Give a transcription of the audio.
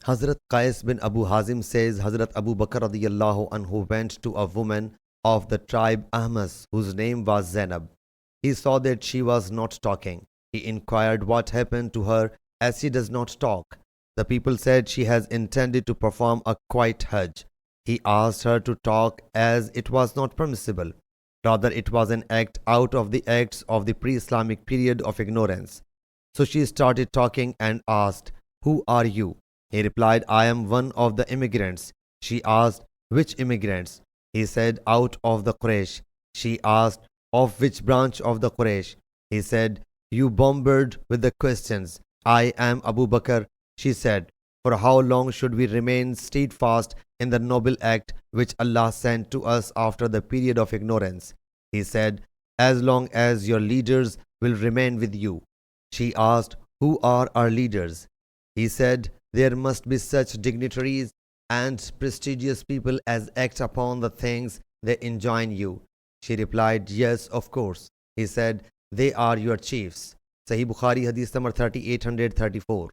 Hazrat Qais bin Abu Hazim says Hazrat Abu Bakr radiyallahu anhu went to a woman of the tribe Ahmas whose name was Zainab. He saw that she was not talking. He inquired what happened to her as she does not talk. The people said she has intended to perform a quiet Hajj. He asked her to talk as it was not permissible. Rather, it was an act out of the acts of the pre-Islamic period of ignorance. So she started talking and asked, "Who are you?" He replied, "I am one of the immigrants." She asked, "Which immigrants?" He said, "Out of the Quraysh." She asked, "Of which branch of the Quraysh?" He said, "You bombard with the questions. I am Abu Bakr." She said, "For how long should we remain steadfast in the noble act which Allah sent to us after the period of ignorance?" He said, "As long as your leaders will remain with you." She asked, "Who are our leaders?" He said, "There must be such dignitaries and prestigious people as act upon the things they enjoin you." She replied, "Yes, of course." He said, "They are your chiefs." Sahih Bukhari Hadith number 3834.